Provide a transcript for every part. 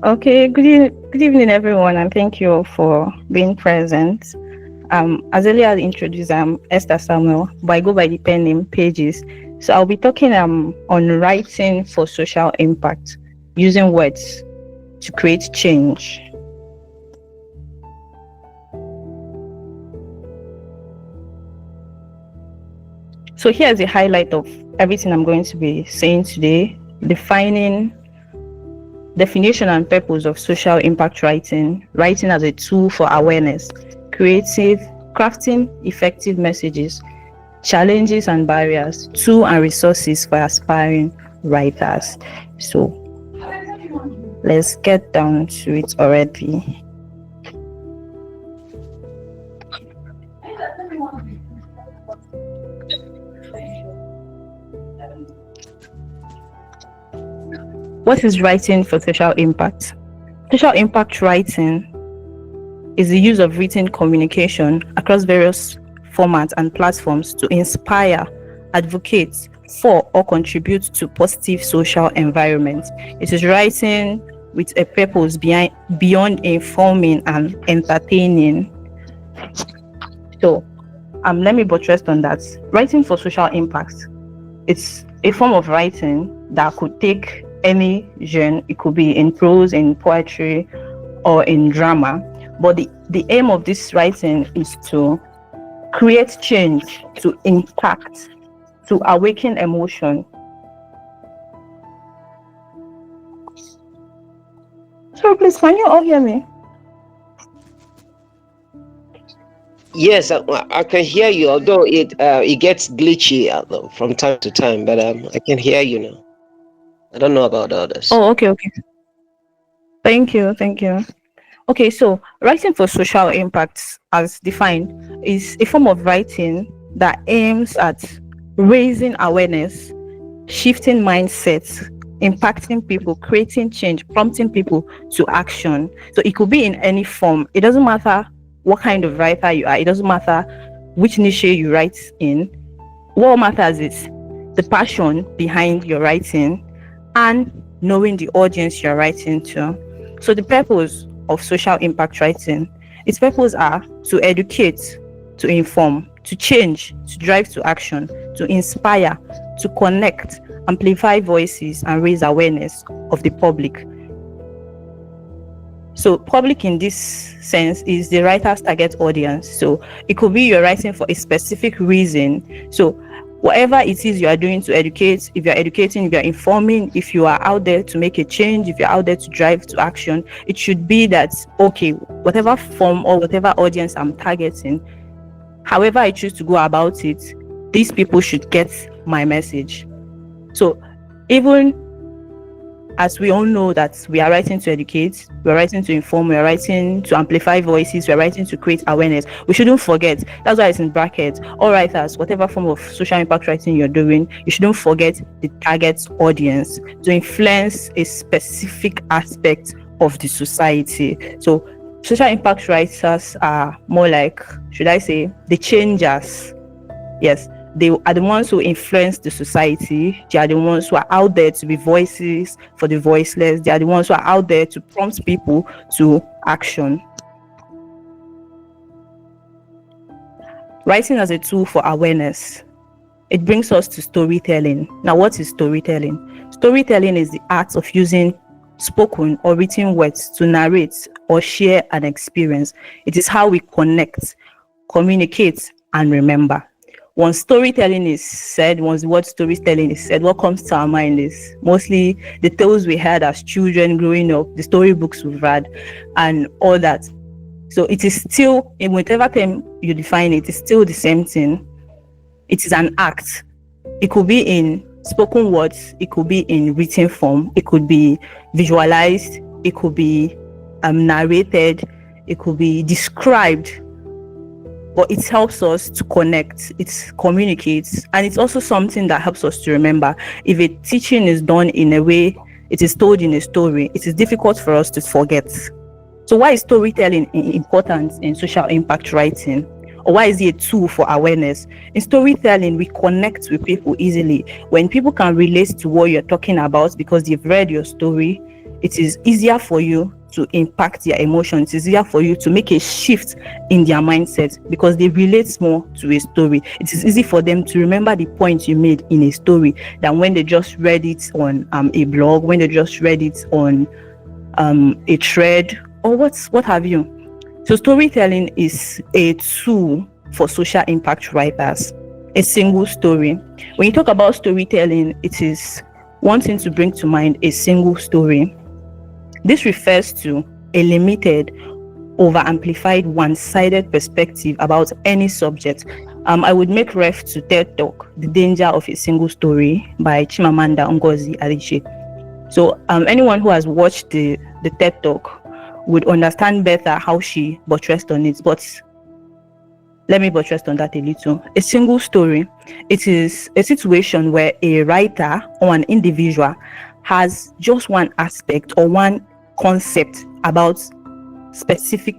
Okay, good evening, everyone, and thank you for being present. As earlier introduced, I'm Esther Samuel, but I go by the pen name Pages. So I'll be talking on writing for social impact, using words to create change. So here's a highlight of everything I'm going to be saying today: definition and purpose of social impact writing, writing as a tool for awareness, creative, crafting effective messages, challenges and barriers, tools and resources for aspiring writers. So let's get down to it already. What is writing for social impact? Social impact writing is the use of written communication across various formats and platforms to inspire, advocate for, or contribute to positive social environment. It is writing with a purpose beyond informing and entertaining. So, let me buttress on that. Writing for social impact. It's a form of writing that could take any genre. It could be in prose, in poetry, or in drama. But the aim of this writing is to create change, to impact, to awaken emotion. So please, can you all hear me? Yes, I can hear you, although it gets glitchy from time to time, but I can hear you now. I don't know about others. Oh, okay. Thank you. Okay, so writing for social impacts, as defined, is a form of writing that aims at raising awareness, shifting mindsets, impacting people, creating change, prompting people to action. So it could be in any form. It doesn't matter what kind of writer you are, it doesn't matter which niche you write in. What matters is the passion behind your writing and knowing the audience you're writing to. So the purpose of social impact writing, its purpose are to educate, to inform, to change, to drive to action, to inspire, to connect, amplify voices, and raise awareness of the public. So public in this sense is the writer's target audience. So it could be you're writing for a specific reason. So whatever it is you are doing to educate, if you're educating, if you're informing, if you are out there to make a change, if you're out there to drive to action, it should be that, okay, whatever form or whatever audience I'm targeting, however I choose to go about it, these people should get my message. So even as we all know that we are writing to educate, we are writing to inform, we are writing to amplify voices, we are writing to create awareness, we shouldn't forget, that's why it's in brackets, all writers, whatever form of social impact writing you're doing, you shouldn't forget the target audience to influence a specific aspect of the society. So social impact writers are more like, should I say, the changers. Yes, they are the ones who influence the society. They are the ones who are out there to be voices for the voiceless. They are the ones who are out there to prompt people to action. Writing as a tool for awareness. It brings us to storytelling. Now, what is storytelling? Storytelling is the art of using spoken or written words to narrate or share an experience. It is how we connect, communicate, and remember. Once storytelling is said, once the word storytelling is said, what comes to our mind is mostly the tales we had as children growing up, the storybooks we've read, and all that. So it is still, in whatever term you define it, it's still the same thing. It is an act. It could be in spoken words, it could be in written form, it could be visualized, it could be narrated, it could be described. But it helps us to connect, it communicates, and it's also something that helps us to remember. If a teaching is done in a way, it is told in a story, it is difficult for us to forget. So why is storytelling important in social impact writing? Or why is it a tool for awareness? In storytelling, we connect with people easily. When people can relate to what you're talking about because they've read your story, it is easier for you to impact their emotions. It's easier for you to make a shift in their mindset because they relate more to a story. It is easy for them to remember the point you made in a story than when they just read it on a blog, when they just read it on a thread, or what have you. So storytelling is a tool for social impact writers. A single story. When you talk about storytelling, it is wanting to bring to mind a single story. This refers to a limited, over-amplified, one-sided perspective about any subject. I would make ref to TED Talk, The Danger of a Single Story by Chimamanda Ngozi Adichie. So anyone who has watched the TED Talk would understand better how she buttressed on it. But let me buttress on that a little. A single story, it is a situation where a writer or an individual has just one aspect or one concept about specific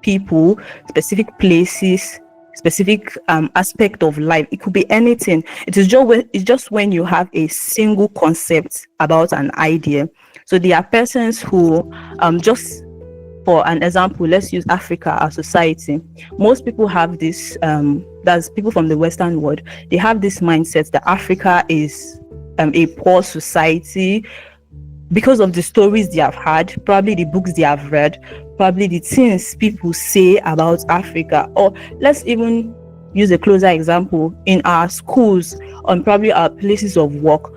people, specific places, specific aspect of life. It could be anything. It's just when you have a single concept about an idea. So there are persons who just for an example, let's use Africa, our society. Most people have this, that's people from the Western world, they have this mindset that Africa is a poor society because of the stories they have had, probably the books they have read, probably the things people say about Africa. Or let's even use a closer example in our schools, on probably our places of work.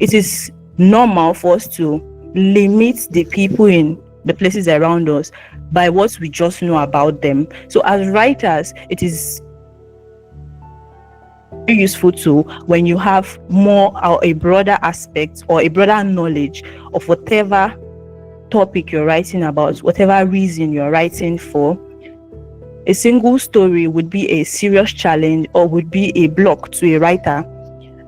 It is normal for us to limit the people in the places around us by what we just know about them. So as writers, it is very useful tool when you have more or a broader aspect or a broader knowledge of whatever topic you're writing about, whatever reason you're writing for. A single story would be a serious challenge or would be a block to a writer,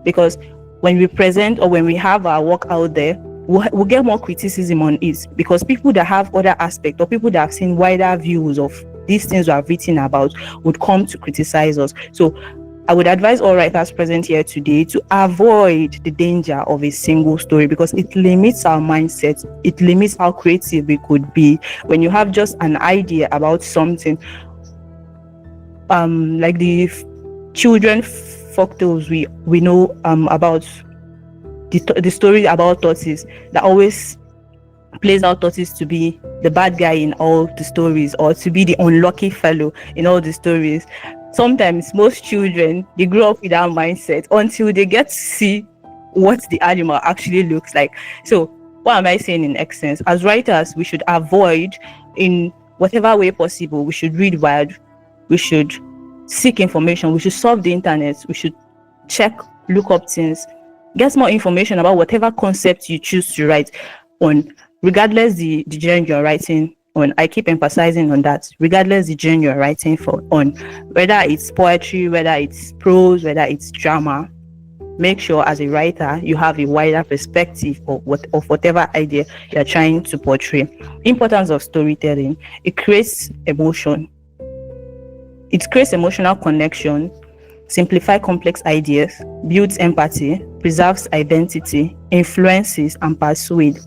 because when we present or when we have our work out there, we'll get more criticism on it, because people that have other aspects or people that have seen wider views of these things we have written about would come to criticize us. So I would advise all writers present here today to avoid the danger of a single story, because it limits our mindset. It limits how creative we could be. When you have just an idea about something, like the children folktales we know about, the story about tortoise that always plays out tortoise to be the bad guy in all the stories, or to be the unlucky fellow in all the stories. Sometimes most children, they grow up with that mindset until they get to see what the animal actually looks like. So what am I saying in essence? As writers, we should avoid, in whatever way possible, we should read wide, we should seek information, we should surf the internet, we should check, look up things, get more information about whatever concept you choose to write on, regardless the genre you're writing on. I keep emphasizing on that. Regardless the genre you're writing on, whether it's poetry, whether it's prose, whether it's drama, make sure as a writer you have a wider perspective of whatever idea you're trying to portray. Importance of storytelling: it creates emotion. It creates emotional connection, simplify complex ideas, builds empathy, preserves identity, influences and persuade.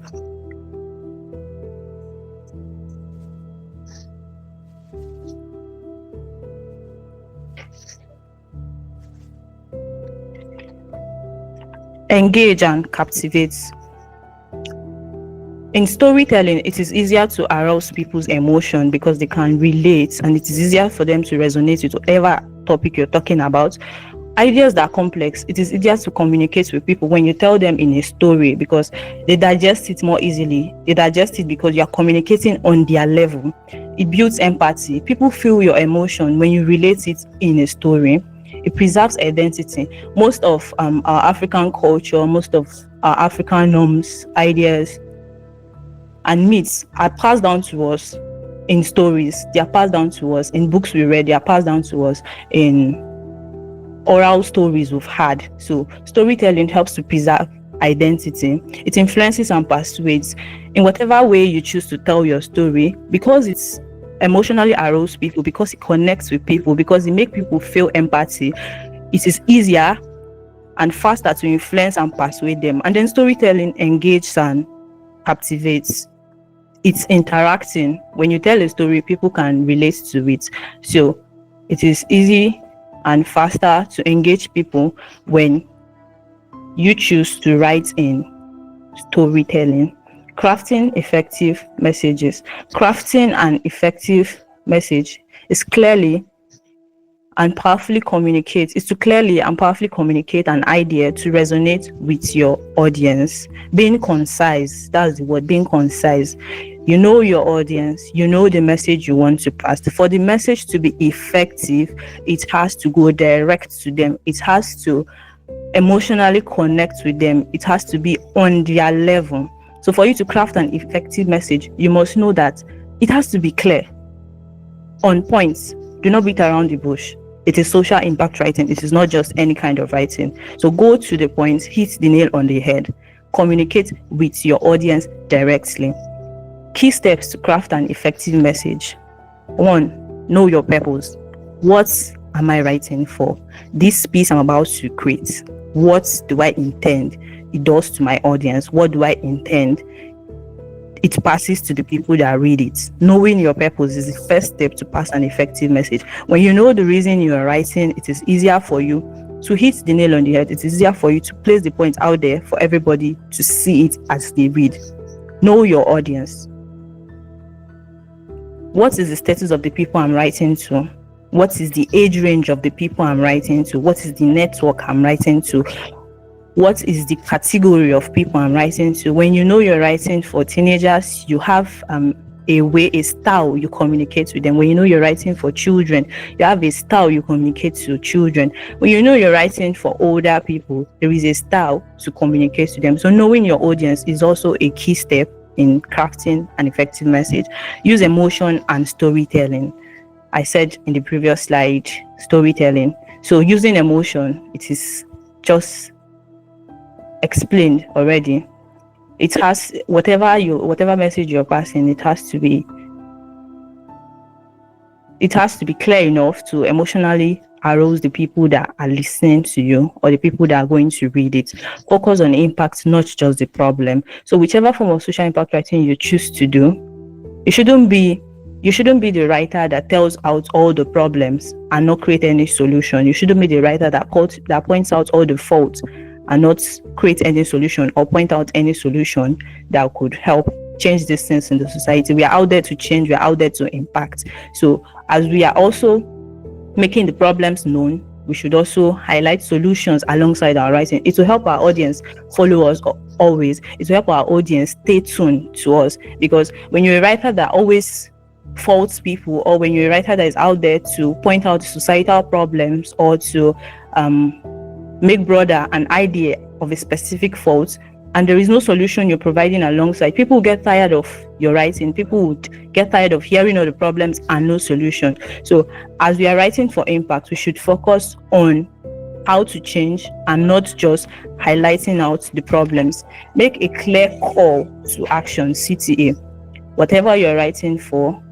Engage and captivates. In storytelling, it is easier to arouse people's emotion because they can relate, and it is easier for them to resonate with whatever topic you're talking about. Ideas that are complex, it is easier to communicate with people when you tell them in a story, because they digest it more easily. They digest it because you're communicating on their level. It builds empathy. People feel your emotion when you relate it in a story. It preserves identity. Most of our African culture, most of our African norms, ideas, and myths are passed down to us in stories. They are passed down to us in books we read. They are passed down to us in oral stories we've had. So storytelling helps to preserve identity. It influences and persuades in whatever way you choose to tell your story, because it's emotionally arouse people, because it connects with people, because it makes people feel empathy. It is easier and faster to influence and persuade them. And then storytelling engages and captivates. It's interacting. When you tell a story, people can relate to it. So it is easy and faster to engage people when you choose to write in storytelling. Crafting effective messages. Crafting an effective message is clearly and powerfully communicate is to clearly and powerfully communicate an idea to resonate with your audience. Being concise, that's the word, being concise. You know your audience, you know the message you want to pass. For the message to be effective, it has to go direct to them. It has to emotionally connect with them. It has to be on their level. So for you to craft an effective message, you must know that it has to be clear, on point. Do not beat around the bush. It is social impact writing. It is not just any kind of writing. So go to the point, hit the nail on the head, communicate with your audience directly. Key steps to craft an effective message. 1, know your purpose. What am I writing for? This piece I'm about to create, what do I intend it does to my audience? What do I intend it passes to the people that read it? Knowing your purpose is the first step to pass an effective message. When you know the reason you are writing, it is easier for you to hit the nail on the head. It is easier for you to place the point out there for everybody to see it as they read. Know your audience. What is the status of the people I'm writing to? What is the age range of the people I'm writing to? What is the network I'm writing to? What is the category of people I'm writing to? When you know you're writing for teenagers, you have a style you communicate with them. When you know you're writing for children, you have a style you communicate to children. When you know you're writing for older people, there is a style to communicate to them. So knowing your audience is also a key step in crafting an effective message. Use emotion and storytelling. I said in the previous slide, storytelling. So using emotion, it is just explained already. It has whatever message you're passing, it has to be clear enough to emotionally arouse the people that are listening to you or the people that are going to read it. Focus on impact, not just the problem. So whichever form of social impact writing you choose to do, you shouldn't be the writer that tells out all the problems and not create any solution. You shouldn't be the writer that points out all the faults and not create any solution or point out any solution that could help change these things in the society. We are out there to change. We are out there to impact. So as we are also making the problems known, we should also highlight solutions alongside our writing. It will help our audience follow us always. It will help our audience stay tuned to us, because when you're a writer that always faults people, or when you're a writer that is out there to point out societal problems or to make broader an idea of a specific fault, and there is no solution you're providing alongside, people get tired of your writing. People would get tired of hearing all the problems and no solution. So as we are writing for impact, we should focus on how to change and not just highlighting out the problems. Make a clear call to action, CTA. Whatever you're writing for,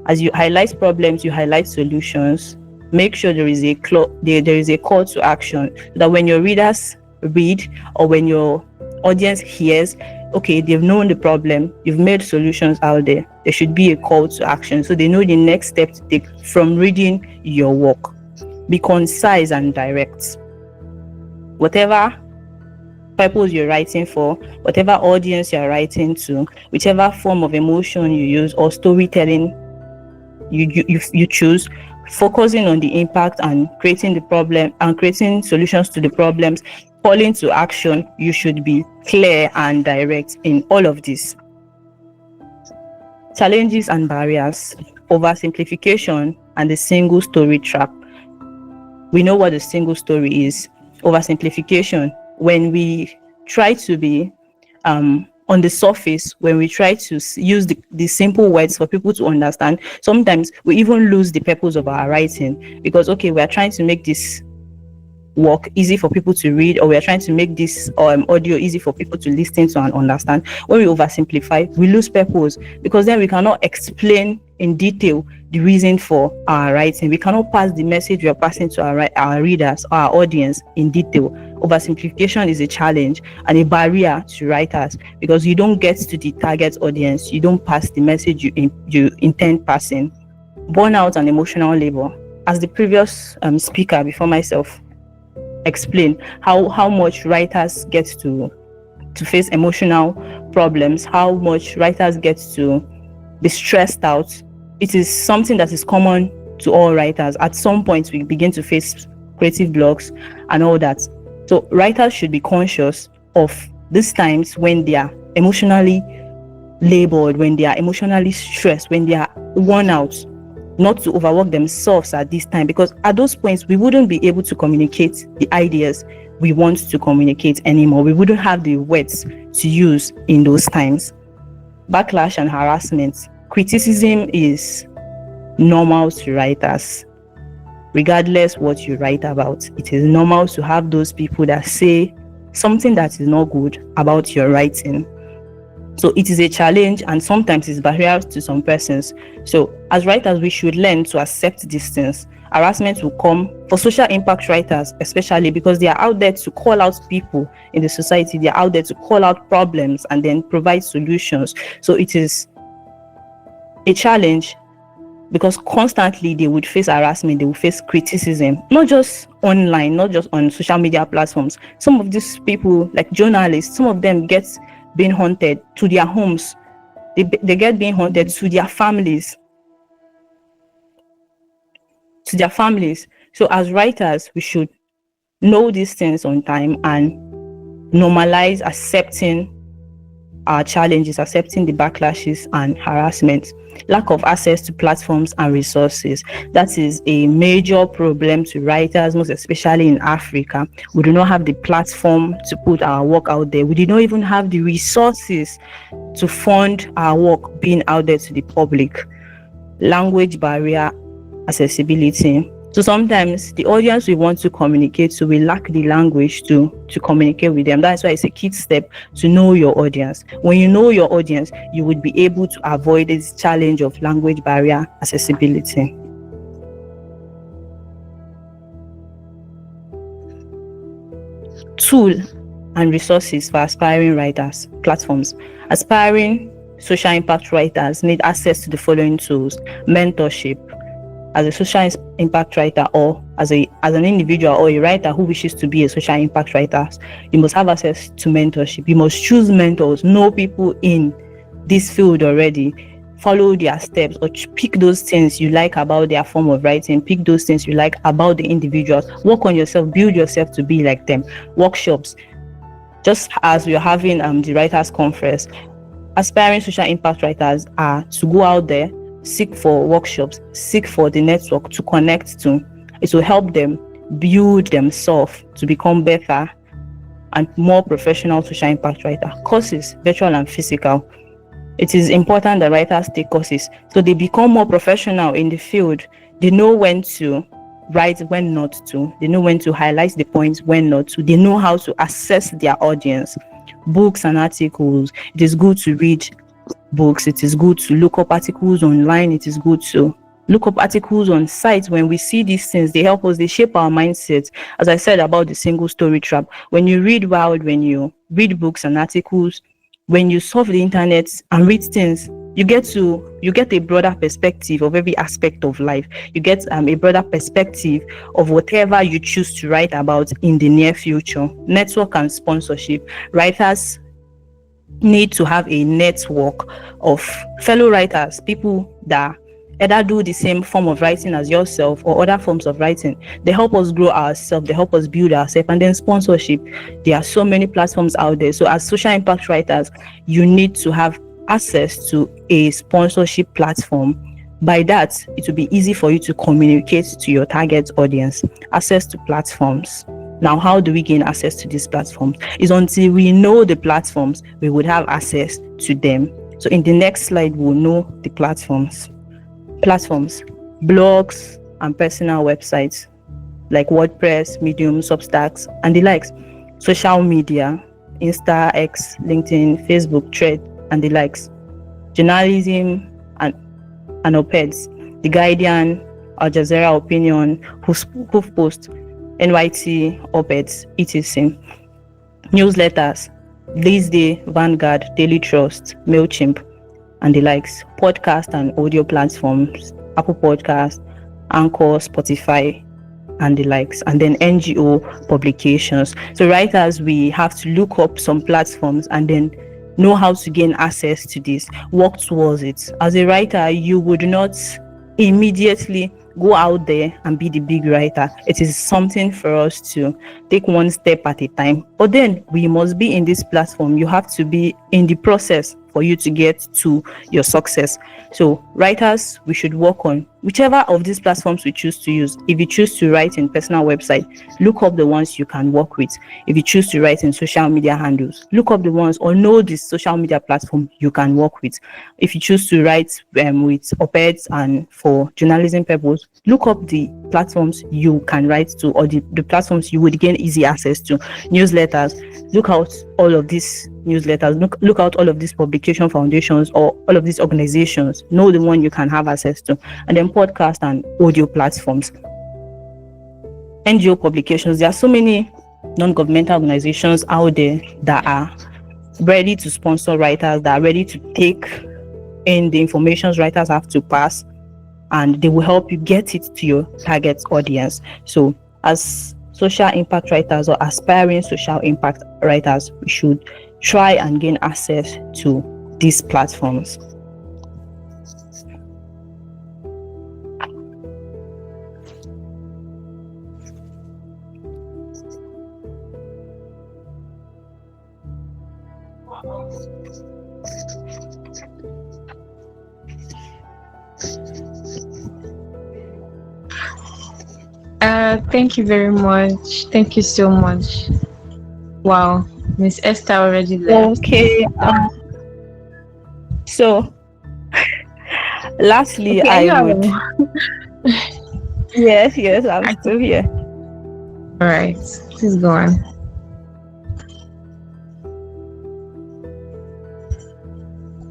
as you highlight problems, you highlight solutions. Make sure there is a call to action, so that when your readers read, or when your audience hears, okay, they've known the problem, you've made solutions out there, there should be a call to action, so they know the next step to take from reading your work. Be concise and direct. Whatever purpose you're writing for, whatever audience you're writing to, whichever form of emotion you use or storytelling you choose, focusing on the impact and creating the problem and creating solutions to the problems, calling to action, you should be clear and direct in all of this. Challenges and barriers: oversimplification and the single story trap. We know what the single story is. Oversimplification, when we try to be on the surface, when we try to use the simple words for people to understand, sometimes we even lose the purpose of our writing, because okay, we are trying to make this work easy for people to read, or we are trying to make this audio easy for people to listen to and understand, when we oversimplify, we lose purpose, because then we cannot explain in detail the reason for our writing. We cannot pass the message we are passing to our readers, our audience, in detail. Oversimplification is a challenge and a barrier to writers, because you don't get to the target audience, you don't pass the message you intend passing. Burnout and emotional labor. As the previous speaker before myself explained, how much writers get to face emotional problems, how much writers get to be stressed out. It is something that is common to all writers. At some point, we begin to face creative blocks and all that. So writers should be conscious of these times when they are emotionally labored, when they are emotionally stressed, when they are worn out, not to overwork themselves at this time, because at those points, we wouldn't be able to communicate the ideas we want to communicate anymore. We wouldn't have the words to use in those times. Backlash and harassment. Criticism is normal to writers. Regardless what you write about, it is normal to have those people that say something that is not good about your writing. So it is a challenge, and sometimes it's barriers to some persons. So as writers, we should learn to accept these things. Harassment will come for social impact writers, especially because they are out there to call out people in the society. They are out there to call out problems and then provide solutions. So it is a challenge, because constantly they would face harassment, they would face criticism, not just online, not just on social media platforms. Some of these people, like journalists, some of them get being haunted to their homes. They get being haunted to their families. So as writers, we should know these things on time and normalize accepting our challenges, accepting the backlashes and harassment. Lack of access to platforms and resources. That is a major problem to writers, most especially in Africa. We do not have the platform to put our work out there. We do not even have the resources to fund our work being out there to the public. Language barrier, accessibility. So sometimes the audience we want to communicate to, we lack the language to communicate with them. That's why it's a key step to know your audience. When you know your audience, you would be able to avoid this challenge of language barrier, accessibility. Tool and resources for aspiring writers, platforms. Aspiring social impact writers need access to the following tools: mentorship. As a social impact writer, or as an individual or a writer who wishes to be a social impact writer, you must have access to mentorship. You must choose mentors, know people in this field already, follow their steps, or pick those things you like about their form of writing, pick those things you like about the individuals, work on yourself, build yourself to be like them. Workshops, just as we're having the writers conference, aspiring social impact writers are to go out there, seek for workshops, seek for the network to connect to. It will help them build themselves to become better and more professional social impact writer. Courses, virtual and physical. It is important that writers take courses so they become more professional in the field. They know when to write, when not to. They know when to highlight the points, when not to. They know how to assess their audience. Books and articles. It is good to read books. It is good to look up articles online. It is good to look up articles on sites. When we see these things, they help us, they shape our mindset. As I said about the single story trap, when you read wild, when you read books and articles, when you surf the internet and read things, you get a broader perspective of every aspect of life. You get a broader perspective of whatever you choose to write about in the near future. Network and sponsorship. Writers need to have a network of fellow writers, people that either do the same form of writing as yourself or other forms of writing. They help us grow ourselves, they help us build ourselves. And then sponsorship, there are so many platforms out there. So as social impact writers, you need to have access to a sponsorship platform. By that, it will be easy for you to communicate to your target audience. Access to platforms. Now, how do we gain access to these platforms? It's until we know the platforms, we would have access to them. So in the next slide, we'll know the platforms. Blogs and personal websites. like WordPress, Medium, Substacks, and the likes. Social media, Insta, X, LinkedIn, Facebook, Thread, and the likes. Journalism and op-eds, The Guardian, Al Jazeera Opinion, HuffPost, NYT, op-eds, etc. Newsletters, This Day, Vanguard, Daily Trust, MailChimp, and the likes. Podcast and audio platforms, Apple Podcasts, Anchor, Spotify, and the likes. And then NGO publications. So writers, we have to look up some platforms and then know how to gain access to this, work towards it. As a writer, you would not immediately go out there and be the big writer. It is something for us to take one step at a time. But then we must be in this platform. You have to be in the process for you to get to your success. So writers, we should work on whichever of these platforms we choose to use. If you choose to write in personal website, look up the ones you can work with. If you choose to write in social media handles, look up the ones or know the social media platform you can work with. If you choose to write with op-eds and for journalism purpose, look up the platforms you can write to or the platforms you would gain easy access to. Newsletters, look out all of these newsletters, look out all of these publication foundations or all of these organizations. Know the one you can have access to. And then podcast and audio platforms. NGO publications, there are so many non-governmental organizations out there that are ready to sponsor writers, that are ready to take in the information writers have to pass, and they will help you get it to your target audience. So as social impact writers or aspiring social impact writers, we should try and gain access to these platforms. Thank you very much. Thank you so much. Wow, Miss Esther already left. Okay. So, lastly, Okay, I would. Yes, I'm still here. All right, please go on.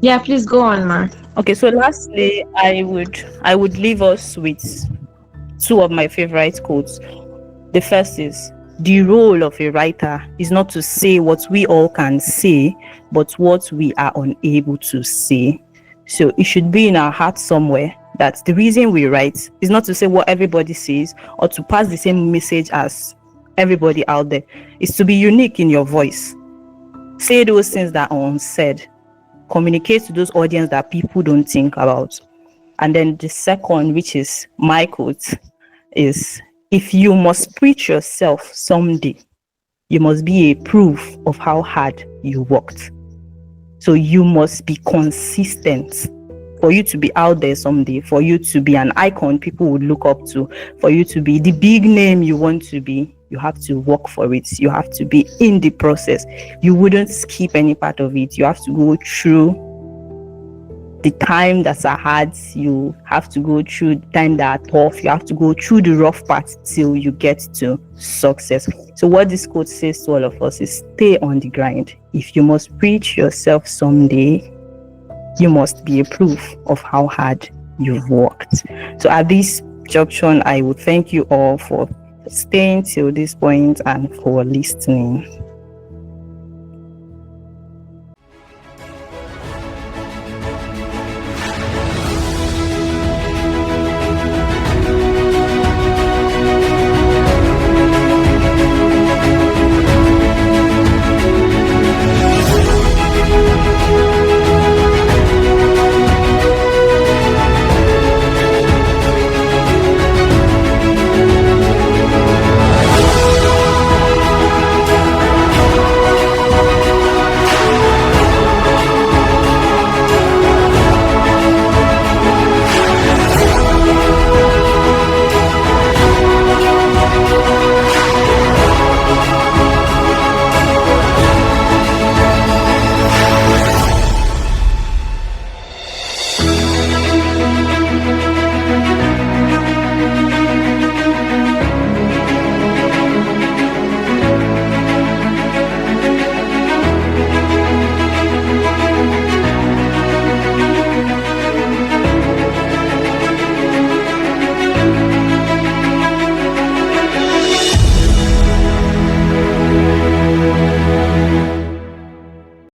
Yeah, please go on, ma. Okay, so lastly, I would leave us with two of my favorite quotes. The first is, the role of a writer is not to say what we all can say, but what we are unable to say. So it should be in our heart somewhere that the reason we write is not to say what everybody says or to pass the same message as everybody out there. It's to be unique in your voice. Say those things that are unsaid. Communicate to those audience that people don't think about. And then the second, which is my quote, is, if you must preach yourself someday, you must be a proof of how hard you worked. So you must be consistent for you to be out there someday, for you to be an icon people would look up to, for you to be the big name you want to be. You have to work for it. You have to be in the process. You wouldn't skip any part of it. You have to go through the time that's hard. You have to go through the time that are tough. You have to go through the rough part till you get to success. So what this quote says to all of us is, stay on the grind. If you must preach yourself someday, you must be a proof of how hard you've worked. So at this junction, I would thank you all for staying till this point and for listening.